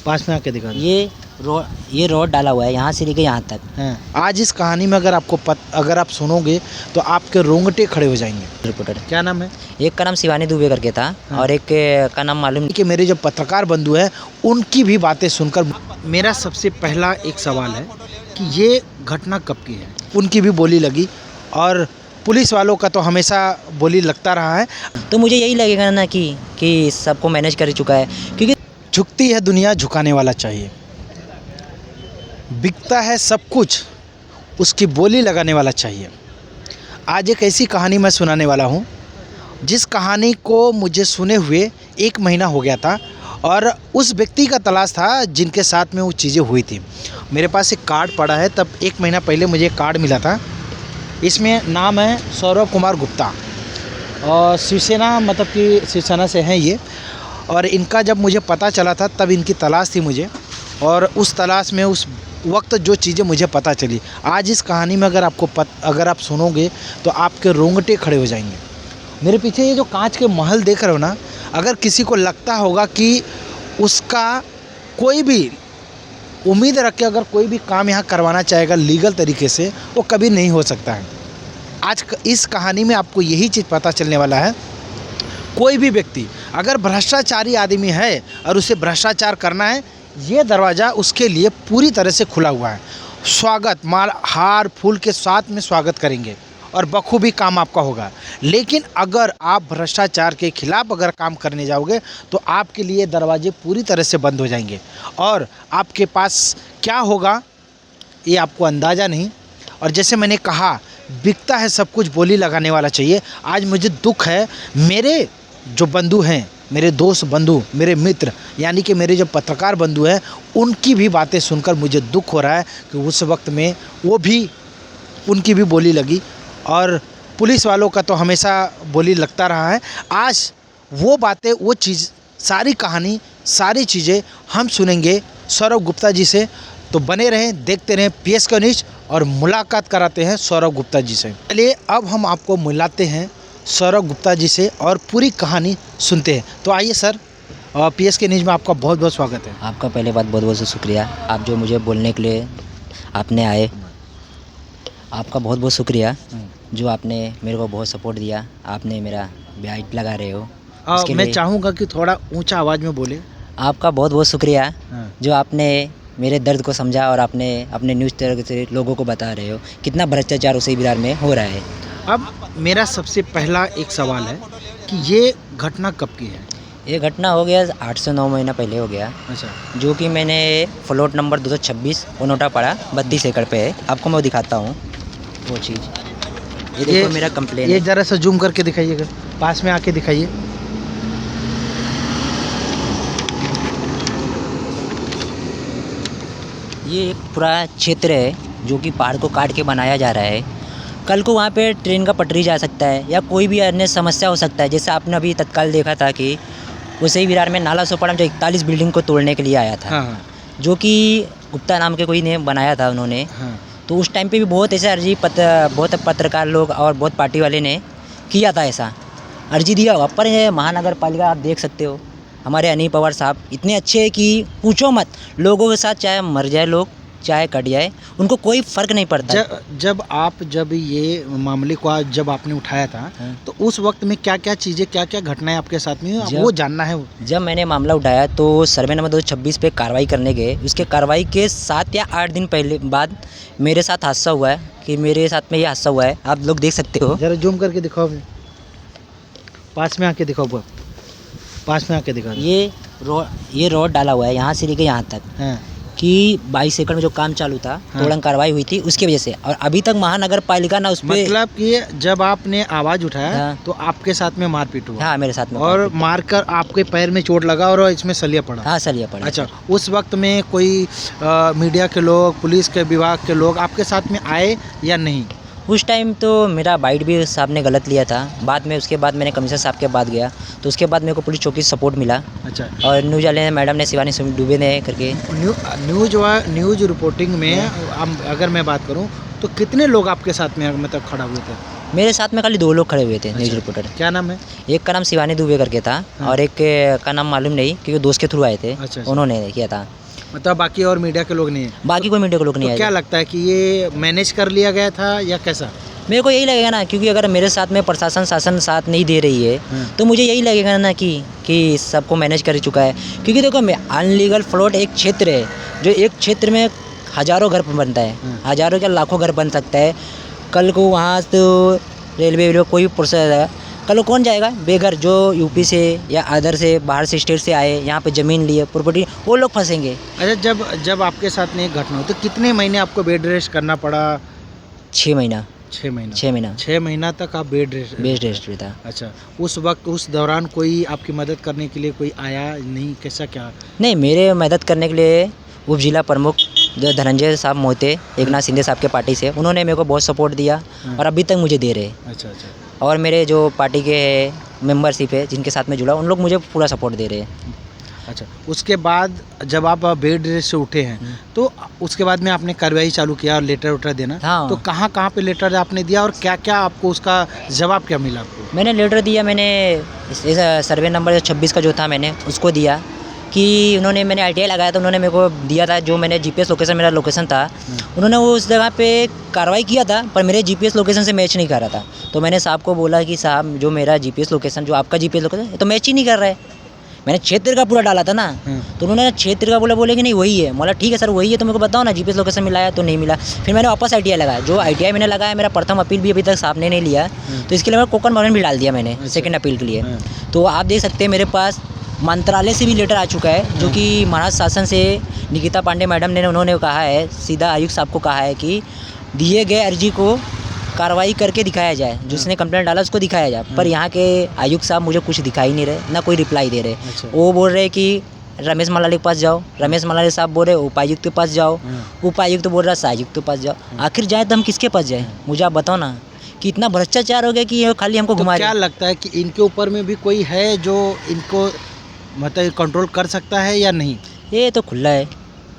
पास में आके दिखा दो। ये रोड डाला हुआ है यहाँ से लेके यहाँ तक। हैं आज इस कहानी में अगर आप सुनोगे तो आपके रोंगटे खड़े हो जाएंगे। रिपोर्टर क्या नाम है? एक का नाम शिवानी दुबे करके था और एक का नाम मालूम कि मेरे जो पत्रकार बंधु हैं उनकी भी बातें सुनकर मेरा सबसे पहला एक सवाल है कि ये घटना कब की है। उनकी भी बोली लगी और पुलिस वालों का तो हमेशा बोली लगता रहा है। तो मुझे यही लगेगा ना कि सबको मैनेज कर चुका है, क्योंकि झुकती है दुनिया, झुकाने वाला चाहिए। बिकता है सब कुछ, उसकी बोली लगाने वाला चाहिए। आज एक ऐसी कहानी मैं सुनाने वाला हूँ जिस कहानी को मुझे सुने हुए 1 महीना हो गया था और उस व्यक्ति का तलाश था जिनके साथ में वो चीज़ें हुई थी। मेरे पास एक कार्ड पड़ा है, तब 1 महीना पहले मुझे एक कार्ड मिला था। इसमें नाम है सौरभ कुमार गुप्ता और शिवसेना, मतलब कि शिवसेना से हैं ये। और इनका जब मुझे पता चला था तब इनकी तलाश थी मुझे, और उस तलाश में उस वक्त जो चीज़ें मुझे पता चली, आज इस कहानी में अगर आप सुनोगे तो आपके रोंगटे खड़े हो जाएंगे। मेरे पीछे ये जो कांच के महल देख रहे हो ना, अगर किसी को लगता होगा कि उसका कोई भी उम्मीद रख के अगर कोई भी काम यहाँ करवाना चाहेगा लीगल तरीके से, वो कभी नहीं हो सकता है। आज इस कहानी में आपको यही चीज़ पता चलने वाला है। कोई भी व्यक्ति अगर भ्रष्टाचारी आदमी है और उसे भ्रष्टाचार करना है, ये दरवाज़ा उसके लिए पूरी तरह से खुला हुआ है। स्वागत, माल हार फूल के साथ में स्वागत करेंगे और बखूबी काम आपका होगा। लेकिन अगर आप भ्रष्टाचार के खिलाफ अगर काम करने जाओगे तो आपके लिए दरवाजे पूरी तरह से बंद हो जाएंगे और आपके पास क्या होगा ये आपको अंदाज़ा नहीं। और जैसे मैंने कहा, बिकता है सब कुछ, बोली लगाने वाला चाहिए। आज मुझे दुख है, मेरे जो बंधु हैं, मेरे दोस्त बंधु, मेरे मित्र, यानी कि मेरे जो पत्रकार बंधु हैं, उनकी भी बातें सुनकर मुझे दुख हो रहा है कि उस वक्त में उनकी भी बोली लगी और पुलिस वालों का तो हमेशा बोली लगता रहा है। आज वो बातें, वो चीज़, सारी कहानी, सारी चीज़ें हम सुनेंगे सौरभ गुप्ता जी से। तो बने रहें, देखते रहें PSK न्यूज़ और मुलाकात कराते हैं सौरभ गुप्ता जी से। चलिए अब हम आपको मिलाते हैं सौरभ गुप्ता जी से और पूरी कहानी सुनते हैं। तो आइए सर, PSK न्यूज़ में आपका बहुत बहुत स्वागत है। आपका पहले बात बहुत बहुत शुक्रिया, आप जो मुझे बोलने के लिए आपने आए, आपका बहुत बहुत शुक्रिया जो आपने मेरे को बहुत सपोर्ट दिया। आपने मेरा बाइट लगा रहे हो, मैं चाहूँगा कि थोड़ा ऊंचा आवाज़ में बोले। आपका बहुत बहुत शुक्रिया जो आपने मेरे दर्द को समझा और आपने अपने न्यूज़ तरह से लोगों को बता रहे हो कितना भ्रष्टाचार उसी बिहार में हो रहा है। अब मेरा सबसे पहला एक सवाल है कि ये घटना कब की है? ये घटना हो गया 8 से 9 महीना पहले हो गया। अच्छा। जो कि मैंने प्लॉट नंबर 226 ओनोटा पड़ा 32 एकड़ पे है। आपको मैं दिखाता हूँ वो चीज़। ये देखो मेरा कंप्लेन। ये ज़रा सा जूम करके दिखाइएगा, पास में आके दिखाइए। ये एक पूरा क्षेत्र है जो कि पहाड़ को काट के बनाया जा रहा है। कल को वहाँ पे ट्रेन का पटरी जा सकता है या कोई भी अन्य समस्या हो सकता है। जैसे आपने अभी तत्काल देखा था कि उसी विरार में नाला सोपाड़ा में जो 41 बिल्डिंग को तोड़ने के लिए आया था। हाँ। जो कि गुप्ता नाम के कोई ने बनाया था उन्होंने। हाँ। तो उस टाइम पे भी बहुत ऐसे बहुत पत्रकार लोग और बहुत पार्टी वाले ने किया था, ऐसा अर्जी दिया होगा। पर ये महानगर पालिका आप देख सकते हो, हमारे अनिल पवार साहब इतने अच्छे हैं कि पूछो मत। लोगों के साथ चाहे मर जाए लोग, चाहे कट जाए, उनको कोई फ़र्क नहीं पड़ता। जब ये मामले को जब आपने उठाया था तो उस वक्त में क्या क्या चीज़ें, क्या क्या घटनाएं आपके साथ में हुई, वो जानना है। जब मैंने मामला उठाया तो सर्वे नंबर 226 पे कार्रवाई करने गए। उसके कार्रवाई के 7 या 8 दिन पहले बाद मेरे साथ हादसा हुआ है कि मेरे साथ में ये हादसा हुआ है। आप लोग देख सकते हो। ज़रा जूम करके दिखाओ, पास में आके दिखाओ, पास में आके दिखाओ। ये रोड डाला हुआ है यहाँ से लेके यहाँ तक कि 22 एकड़ में जो काम चालू था, तोड़न कार्रवाई हुई थी उसकी वजह से। और अभी तक महानगर पालिका ना उस पे, मतलब कि जब आपने आवाज़ उठाया तो आपके साथ में मारपीट हुआ? हाँ, मेरे साथ में। और मारकर आपके पैर में चोट लगा और इसमें सलिया पड़ा? हाँ, सलिया पड़ा। अच्छा, उस वक्त में कोई मीडिया के लोग, पुलिस के विभाग के लोग आपके साथ में आए या नहीं? उस टाइम तो मेरा बाइट भी साहब ने गलत लिया था। बाद में उसके बाद मैंने कमिश्नर साहब के बाद गया तो उसके बाद मेरे को पुलिस चौकी से सपोर्ट मिला। अच्छा। और न्यूज़ वाले मैडम ने, शिवानी दुबे ने करके न्यूज़ रिपोर्टिंग में अगर मैं बात करूं तो कितने लोग आपके साथ में मतलब खड़ा हुए थे? मेरे साथ में खाली 2 लोग खड़े हुए थे न्यूज़ अच्छा। रिपोर्टर। क्या नाम है? एक का नाम शिवानी दुबे करके था हाँ। और एक का नाम मालूम नहीं क्योंकि दोस्त के थ्रू आए थे, अच्छा, अच्छा। उन्होंने किया था। मतलब बाकी और मीडिया के लोग नहीं है। बाकी कोई मीडिया के लोग नहीं तो आए क्या थे। लगता है कि ये मैनेज कर लिया गया था या कैसा? मेरे को यही लगेगा ना, क्योंकि अगर मेरे साथ में प्रशासन शासन साथ नहीं दे रही है हाँ। तो मुझे यही लगेगा ना कि सबको मैनेज कर चुका है। क्योंकि देखो अनलीगल प्लॉट एक क्षेत्र है जो एक क्षेत्र में हज़ारों घर बनता है, हाँ। हज़ारों क्या लाखों घर बन सकता है। कल को वहाँ तो रेलवे कोई प्रोसेस है, कल को कौन जाएगा बेघर, जो यूपी से या अदर से बाहर से स्टेट से आए, यहाँ पे ज़मीन लिए प्रॉपर्टी, वो लोग फंसेंगे। अच्छा, जब आपके साथ में एक घटना हुई तो कितने महीने आपको बेड रेस्ट करना पड़ा? 6 महीना 6 महीना। 6 महीना 6 महीना तक आप बेड रेस्ट? बेस्ट रेस्ट भी था। अच्छा, उस वक्त उस दौरान कोई आपकी मदद करने के लिए कोई आया नहीं? कैसा क्या? नहीं, मेरे मदद करने के लिए उप जिला प्रमुख जो धनंजय साहब मोहते, एकनाथ शिंदे साहब के पार्टी से, उन्होंने मेरे को बहुत सपोर्ट दिया हाँ। और अभी तक मुझे दे रहे हैं। अच्छा, अच्छा। और मेरे जो पार्टी के मेंबरशिप है जिनके साथ में जुड़ा, उन लोग मुझे पूरा सपोर्ट दे रहे हैं। अच्छा, उसके बाद जब आप बेड रेस्ट से उठे हैं तो उसके बाद में आपने कार्रवाई चालू किया और लेटर वेटर देना। हाँ। तो कहाँ कहाँ पे लेटर आपने दिया और क्या क्या आपको उसका जवाब क्या मिला आपको? मैंने लेटर दिया, मैंने इस सर्वे नंबर 26 का जो था मैंने उसको दिया कि उन्होंने, मैंने ITI लगाया था, उन्होंने मेरे को दिया था जो मैंने GPS लोकेशन, मेरा लोकेशन था, उन्होंने वो उस जगह पे कार्रवाई किया था पर मेरे GPS लोकेशन से मैच नहीं कर रहा था। तो मैंने साहब को बोला कि साहब जो मेरा GPS लोकेशन, जो आपका GPS लोकेशन ये तो मैच ही नहीं कर रहा है। मैंने क्षेत्र का पूरा डाला था ना, तो उन्होंने क्षेत्र का बोले कि नहीं वही है। बोला ठीक है सर वही है, तो मेरे को बताओ ना GPS लोकेशन मिलाया तो नहीं मिला। फिर मैंने वापस ITI लगाया, जो ITI मैंने लगाया मेरा प्रथम अपील भी अभी तक साहब ने नहीं लिया, तो इसके लिए मैं कोकण भवन भी डाल दिया मैंने सेकंड अपील के लिए। तो आप देख सकते हैं मेरे पास मंत्रालय से भी लेटर आ चुका है जो कि महाराष्ट्र शासन से निकिता पांडे मैडम ने, उन्होंने कहा है, सीधा आयुक्त साहब को कहा है कि दिए गए अर्जी को कार्रवाई करके दिखाया जाए, जिसने कंप्लेंट डाला उसको दिखाया जाए। पर यहाँ के आयुक्त साहब मुझे कुछ दिखाई नहीं रहे, ना कोई रिप्लाई दे रहे। अच्छा। वो बोल रहे कि रमेश मलाली के पास जाओ, रमेश मलाली साहब बोल रहे उपायुक्त के पास जाओ, उपायुक्त बोल रहा सहायुक्त के पास जाओ। आखिर जाए तो हम किसके पास जाए? मुझे आप बताओ ना कि इतना भ्रष्टाचार हो गया कि ये खाली हमको तो घुमा क्या रहे। लगता है कि इनके ऊपर में भी कोई है जो इनको मतलब कंट्रोल कर सकता है या नहीं? ये तो खुला है,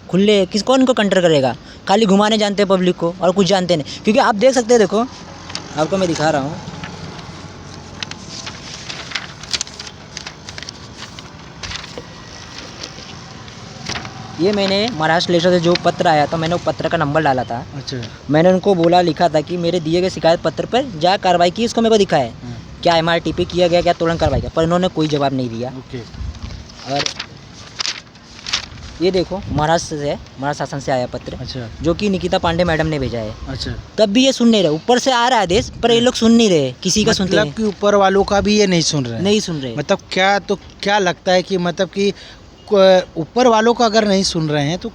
खुले किस कौन को कंट्रोल करेगा? खाली घुमाने जानते हैं पब्लिक को और कुछ जानते नहीं। क्योंकि आप देख सकते हैं, देखो आपको मैं दिखा रहा हूँ, ये मैंने महाराष्ट्र लेटर से जो पत्र आया था, मैंने वो पत्र का नंबर डाला था। अच्छा। मैंने उनको बोला, लिखा था कि मेरे दिए गए शिकायत पत्र पर जा कार्रवाई की, इसको मेरे को दिखाए क्या MRTP किया गया, क्या तुरंत कार्रवाई किया, पर इन्होंने कोई जवाब नहीं दिया। ओके। और ये देखो महाराष्ट्र से, महाराष्ट्र शासन से आया पत्र, अच्छा, जो कि निकिता पांडे मैडम ने भेजा है। अच्छा। तब भी ये सुन नहीं रहे, ऊपर से आ रहा है आदेश पर ये लोग सुन नहीं रहे, किसी का सुनते मतलब कि ऊपर वालों का भी ये नहीं सुन रहे हैं। नहीं सुन रहे। मतलब क्या लगता है कि मतलब कि ऊपर वालों का अगर नहीं सुन रहे हैं तो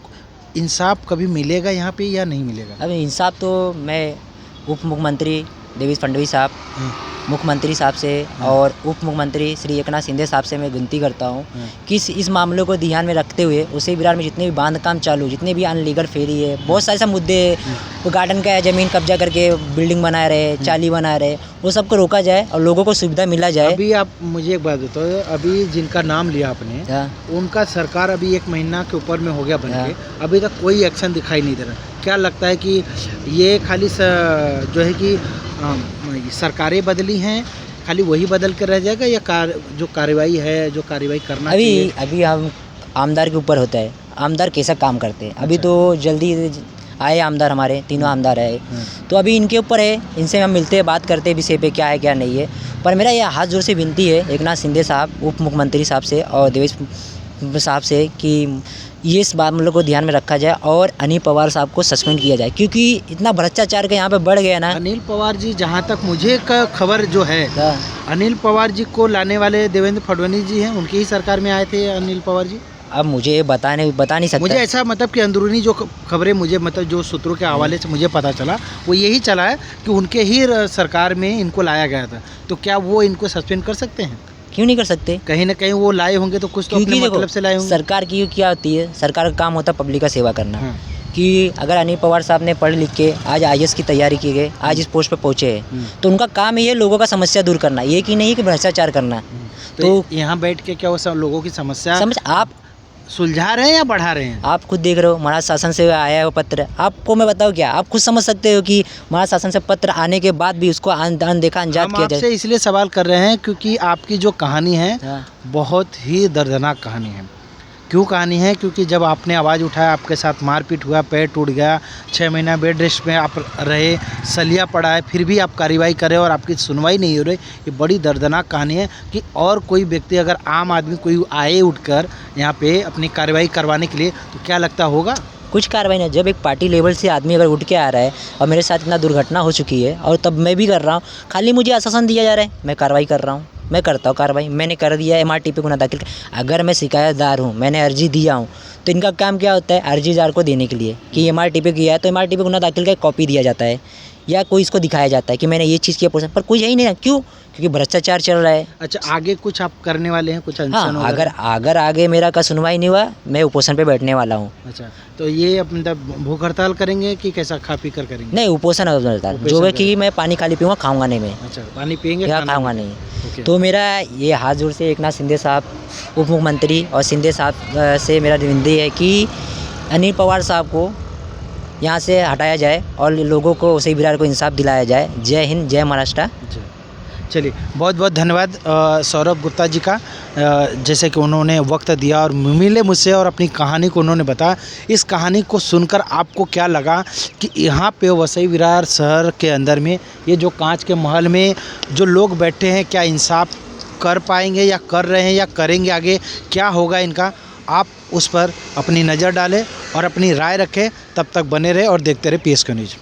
इंसाफ कभी मिलेगा यहाँ पे या नहीं मिलेगा? अब इंसाफ तो मैं उप मुख्यमंत्री देवेश फडणवीस साहब, मुख्यमंत्री साहब से और उप मुख्यमंत्री श्री एकनाथ शिंदे साहब से मैं विनती करता हूँ कि इस मामले को ध्यान में रखते हुए उसी विरार में जितने भी बांध काम चालू, जितने भी अनलीगल फेरी है, बहुत सारे मुद्दे, वो गार्डन का ज़मीन कब्जा करके बिल्डिंग बना रहे, चाली बना रहे, वो सबको रोका जाए और लोगों को सुविधा मिला जाए। अभी आप मुझे एक बात बताओ, अभी जिनका नाम लिया आपने, उनका सरकार अभी 1 महीना के ऊपर में हो गया बन के, अभी तक कोई एक्शन दिखाई नहीं दे रहा। क्या लगता है कि ये खाली जो है कि सरकारें बदली हैं, खाली वही बदल कर रह जाएगा या जो कार्रवाई है, जो कार्रवाई करना चाहिए? अभी हम आमदार के ऊपर होता है, आमदार कैसा काम करते हैं। अभी तो जल्दी आए आमदार, हमारे तीनों आमदार आए, तो अभी इनके ऊपर है, इनसे हम मिलते हैं, बात करते हैं विषय पे क्या है क्या नहीं है। पर मेरा ये हाथ जोर से विनती है एकनाथ शिंदे साहब, उप मुख्यमंत्री साहब से और देवेश साहब से कि ये इस मामले को ध्यान में रखा जाए और अनिल पवार साहब को सस्पेंड किया जाए, क्योंकि इतना भ्रष्टाचार का यहाँ पे बढ़ गया ना। अनिल पवार जी, जहाँ तक मुझे का खबर जो है, अनिल पवार जी को लाने वाले देवेंद्र फडणवीस जी हैं, उनकी ही सरकार में आए थे अनिल पवार जी। अब मुझे बता नहीं सकता। मुझे ऐसा मतलब कि अंदरूनी जो खबरें मुझे मतलब जो सूत्रों के हवाले से मुझे पता चला वो यही चला है कि उनके ही सरकार में इनको लाया गया था। तो क्या वो इनको सस्पेंड कर सकते हैं? क्यों नहीं कर सकते? कहीं ना कहीं वो लाए होंगे तो कुछ तो अपने मतलब से लाए होंगे। सरकार की क्या होती है, सरकार का काम होता है पब्लिक का सेवा करना। कि अगर अनिल पवार साहब ने पढ़ लिख के आज IAS की तैयारी की गई, आज इस पोस्ट पे पहुँचे हैं, तो उनका काम ये लोगों का समस्या दूर करना, ये कि नहीं कि भ्रष्टाचार करना। तो यहाँ बैठ के क्या वो सब लोगों की समस्या समझ आप सुलझा रहे हैं या बढ़ा रहे हैं? आप खुद देख रहे हो महाराज शासन से आया है वो पत्र, आपको मैं बताऊँ क्या, आप खुद समझ सकते हो कि महाराज शासन से पत्र आने के बाद भी उसको अनदेखा अनजात हम किया जाए। आपसे इसलिए सवाल कर रहे हैं क्योंकि आपकी जो कहानी है हाँ। बहुत ही दर्दनाक कहानी है। क्यों कहानी है? क्योंकि जब आपने आवाज़ उठाया आपके साथ मारपीट हुआ, पैर टूट गया, 6 महीना बेड रेस्ट में आप रहे, सलिया पड़ा है, फिर भी आप कार्रवाई कर रहे हो और आपकी सुनवाई नहीं हो रही। ये बड़ी दर्दनाक कहानी है कि और कोई व्यक्ति अगर आम आदमी कोई आए उठकर यहाँ पे अपनी कार्रवाई करवाने के लिए तो क्या लगता होगा? कुछ कार्रवाई नहीं। जब एक पार्टी लेवल से आदमी अगर उठ के आ रहा है और मेरे साथ इतना दुर्घटना हो चुकी है और तब मैं भी कर रहा हूँ, खाली मुझे आश्वासन दिया जा रहा है, मैं कार्रवाई कर रहा हूँ, मैं करता हूँ कार्रवाई, मैंने कर दिया, MRT पे गुना दाखिल कर। अगर मैं शिकायतदार हूँ, मैंने अर्जी दिया हूँ, तो इनका काम क्या होता है अर्जीदार को देने के लिए कि MRT पे किया है तो MRT पे गुना दाखिल का कॉपी दिया जाता है या कोई इसको दिखाया जाता है कि मैंने ये चीज़ किया, पर कुछ है ही नहीं। क्यों? क्योंकि भ्रष्टाचार चल रहा है। अच्छा, आगे कुछ आप करने वाले हैं, कुछ अनशन हाँ, अगर आगे मेरा का सुनवाई नहीं हुआ, मैं उपोषण पे बैठने वाला हूँ। अच्छा, तो ये अपना भूख हड़ताल करेंगे कि कैसा खा पी कर करेंगे? नहीं, उपोषण होता जो है कि मैं पानी खाली पीऊँगा, खाऊंगा नहीं मैं, अच्छा, पानी पियेंगे, या खाना खाऊंगा नहीं। नहीं। ओके। तो मेरा ये हाथ जोड़ से एकनाथ शिंदे साहब उप मुख्यमंत्री और शिंदे साहब से मेरा विनती है कि अनिल पवार साहब को यहाँ से हटाया जाए और लोगों को उसे बिरार को इंसाफ दिलाया जाए। जय हिंद, जय महाराष्ट्र। जी। चलिए, बहुत बहुत धन्यवाद सौरभ गुप्ता जी का, जैसे कि उन्होंने वक्त दिया और मिले मुझसे और अपनी कहानी को उन्होंने बताया। इस कहानी को सुनकर आपको क्या लगा कि यहाँ पे वसई विरार शहर के अंदर में ये जो कांच के महल में जो लोग बैठे हैं, क्या इंसाफ कर पाएंगे या कर रहे हैं या करेंगे, आगे क्या होगा इनका? आप उस पर अपनी नज़र डालें और अपनी राय रखें। तब तक बने रहे और देखते रहे PSK न्यूज़।